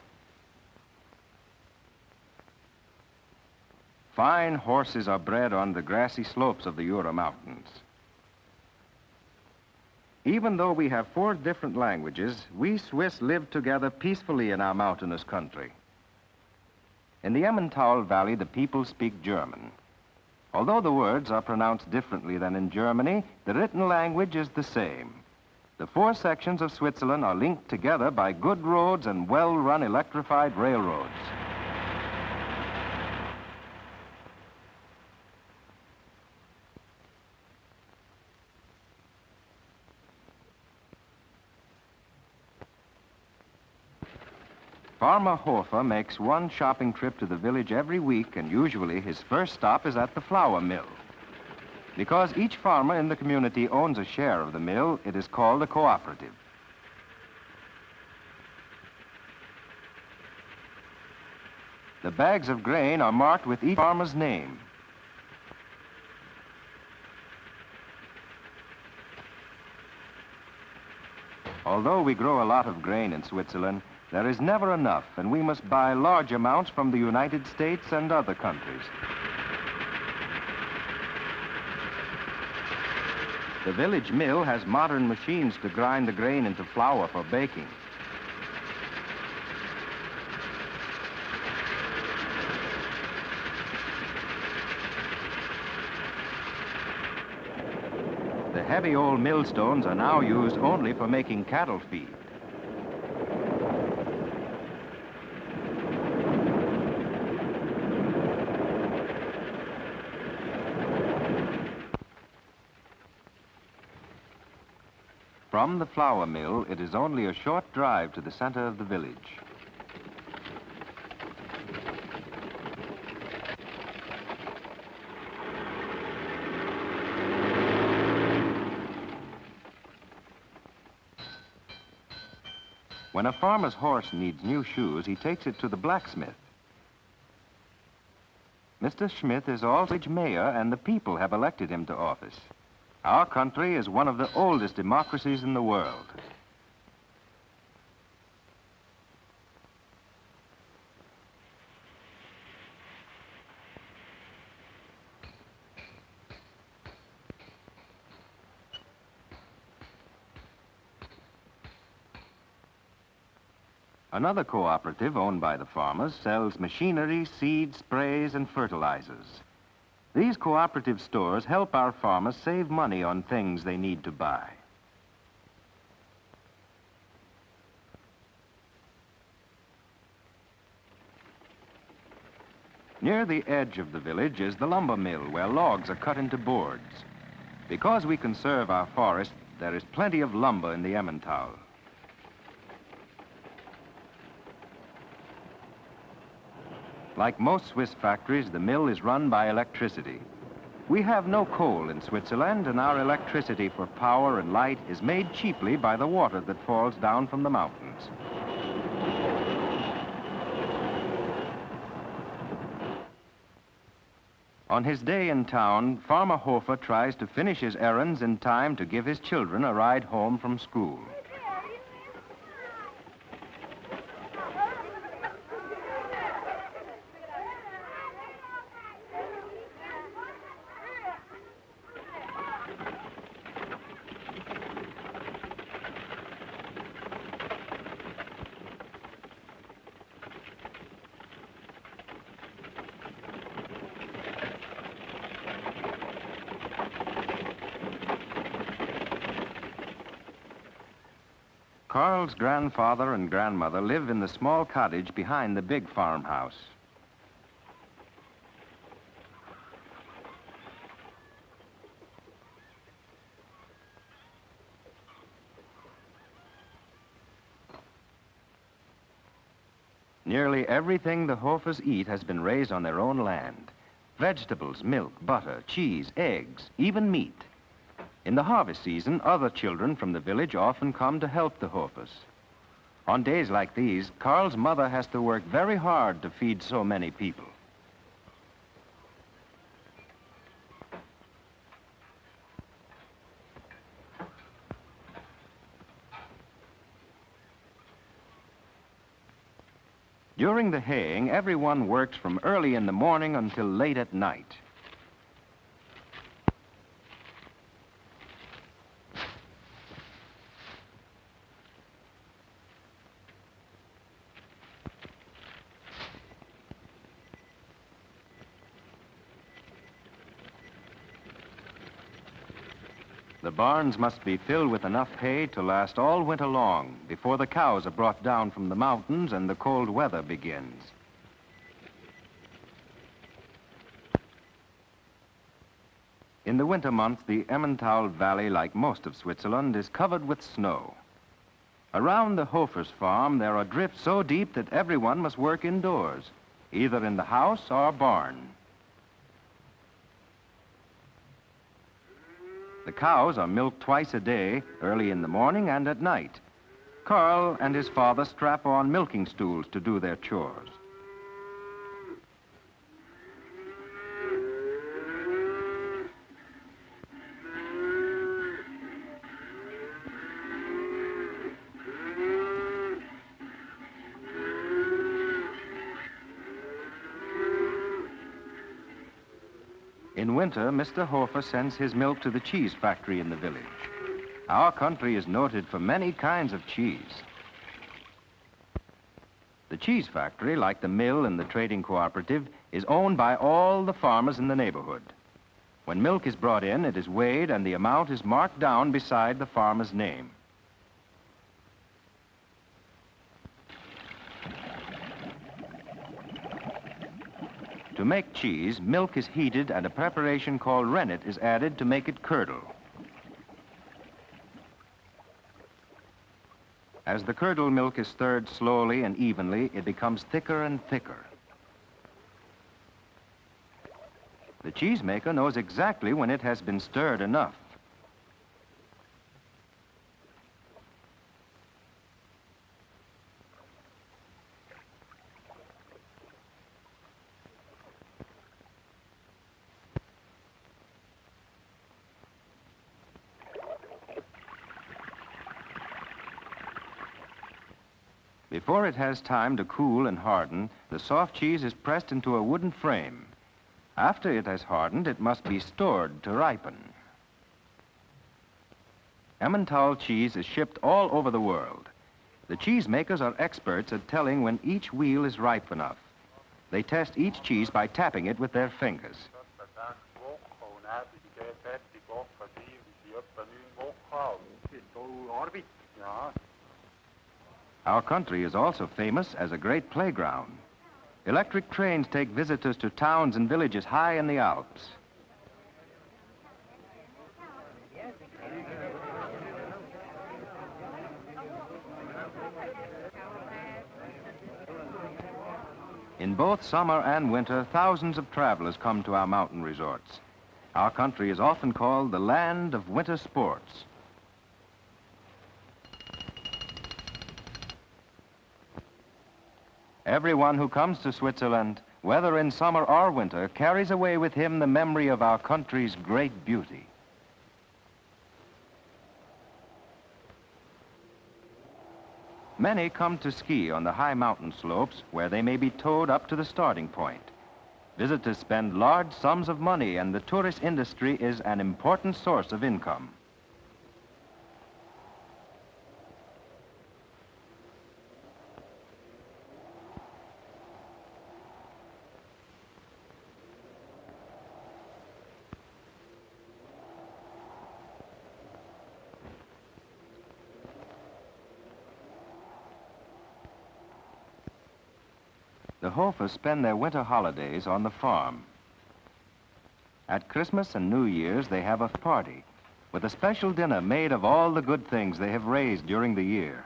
[SPEAKER 15] Fine horses are bred on the grassy slopes of the Jura Mountains. Even though we have 4 different languages, we Swiss live together peacefully in our mountainous country. In the Emmentaler Valley, the people speak German. Although the words are pronounced differently than in Germany, the written language is the same. The 4 sections of Switzerland are linked together by good roads and well-run electrified railroads. Farmer Hofer makes one shopping trip to the village every week, and usually his first stop is at the flour mill. Because each farmer in the community owns a share of the mill, it is called a cooperative. The bags of grain are marked with each farmer's name. Although we grow a lot of grain in Switzerland, There is never enough, and we must buy large amounts from the United States and other countries. The village mill has modern machines to grind the grain into flour for baking. The heavy old millstones are now used only for making cattle feed. From the flour mill, it is only a short drive to the center of the village. When a farmer's horse needs new shoes, he takes it to the blacksmith. Mr. Smith is also village mayor, and the people have elected him to office. Our country is one of the oldest democracies in the world. Another cooperative owned by the farmers sells machinery, seeds, sprays, and fertilizers. These cooperative stores help our farmers save money on things they need to buy. Near the edge of the village is the lumber mill, where logs are cut into boards. Because we conserve our forest, there is plenty of lumber in the Emmental. Like most Swiss factories, the mill is run by electricity. We have no coal in Switzerland, and our electricity for power and light is made cheaply by the water that falls down from the mountains. On his day in town, Farmer Hofer tries to finish his errands in time to give his children a ride home from school. Carl's grandfather and grandmother live in the small cottage behind the big farmhouse. Nearly everything the Hofers eat has been raised on their own land. Vegetables, milk, butter, cheese, eggs, even meat. In the harvest season, other children from the village often come to help the Hofers. On days like these, Carl's mother has to work very hard to feed so many people. During the haying, everyone works from early in the morning until late at night. The barns must be filled with enough hay to last all winter long before the cows are brought down from the mountains and the cold weather begins. In the winter months, the Emmental Valley, like most of Switzerland, is covered with snow. Around the Hofer's farm, there are drifts so deep that everyone must work indoors, either in the house or barn. The cows are milked twice a day, early in the morning and at night. Carl and his father strap on milking stools to do their chores. In winter, Mr. Hofer sends his milk to the cheese factory in the village. Our country is noted for many kinds of cheese. The cheese factory, like the mill and the trading cooperative, is owned by all the farmers in the neighborhood. When milk is brought in, it is weighed and the amount is marked down beside the farmer's name. To make cheese, milk is heated and a preparation called rennet is added to make it curdle. As the curdled milk is stirred slowly and evenly, it becomes thicker and thicker. The cheesemaker knows exactly when it has been stirred enough. Before it has time to cool and harden, the soft cheese is pressed into a wooden frame. After it has hardened, it must be stored to ripen. Emmental cheese is shipped all over the world. The cheesemakers are experts at telling when each wheel is ripe enough. They test each cheese by tapping it with their fingers. Our country is also famous as a great playground. Electric trains take visitors to towns and villages high in the Alps. In both summer and winter, thousands of travelers come to our mountain resorts. Our country is often called the land of winter sports. Everyone who comes to Switzerland, whether in summer or winter, carries away with him the memory of our country's great beauty. Many come to ski on the high mountain slopes where they may be towed up to the starting point. Visitors spend large sums of money and the tourist industry is an important source of income. The Hofers spend their winter holidays on the farm. At Christmas and New Year's, they have a party with a special dinner made of all the good things they have raised during the year.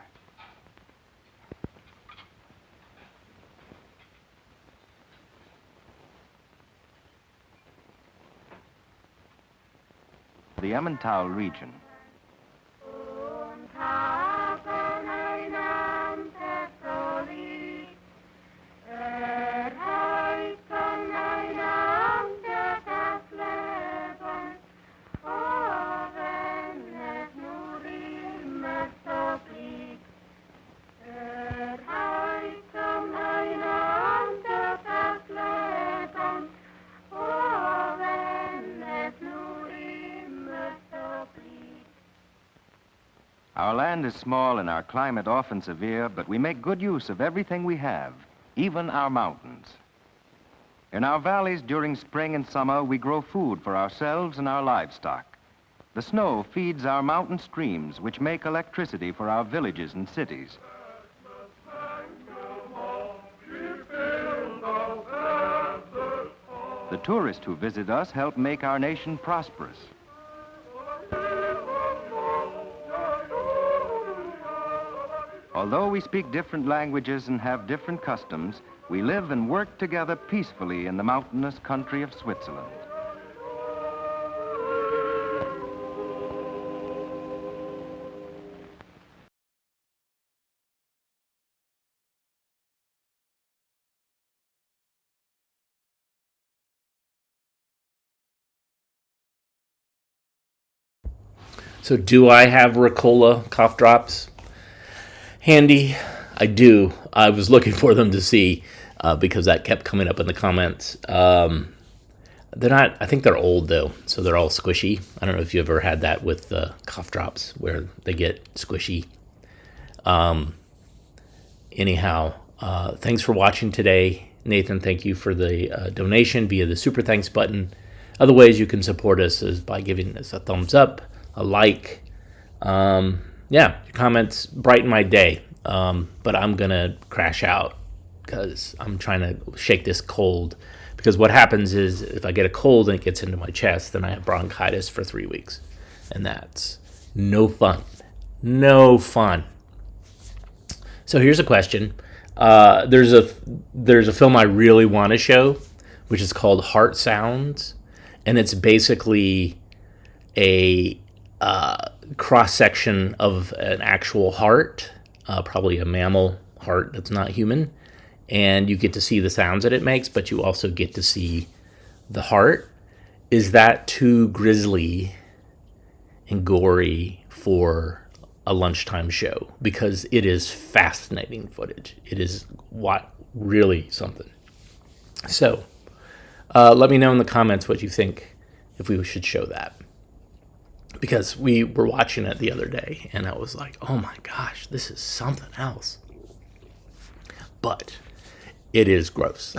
[SPEAKER 15] The Emmental region. Our land is small and our climate often severe, but we make good use of everything we have, even our mountains. In our valleys during spring and summer, we grow food for ourselves and our livestock. The snow feeds our mountain streams, which make electricity for our villages and cities. The tourists who visit us help make our nation prosperous. Although we speak different languages and have different customs, we live and work together peacefully in the mountainous country of Switzerland.
[SPEAKER 1] So do I have Ricola cough drops handy? I do. I was looking for them to see because that kept coming up in the comments. They're not, I think they're old though, so they're all squishy. I don't know if you ever had that with cough drops where they get squishy. Anyhow, thanks for watching today. Nathan, thank you for the donation via the Super Thanks button. Other ways you can support us is by giving us a thumbs up, a like. Your comments brighten my day, but I'm going to crash out because I'm trying to shake this cold. Because what happens is if I get a cold and it gets into my chest, then I have bronchitis for 3 weeks. And that's no fun. No fun. So here's a question. There's a film I really want to show, which is called Heart Sounds. And it's basically a cross-section of an actual heart, probably a mammal heart that's not human. And you get to see the sounds that it makes, but you also get to see the heart. Is that too grisly and gory for a lunchtime show? Because it is fascinating footage. It is really something. So let me know in the comments what you think if we should show that. Because we were watching it the other day, and I was like, oh my gosh, this is something else. But it is gross.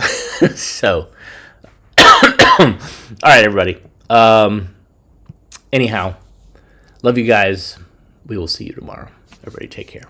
[SPEAKER 1] So, all right, everybody. Anyhow, love you guys. We will see you tomorrow. Everybody take care.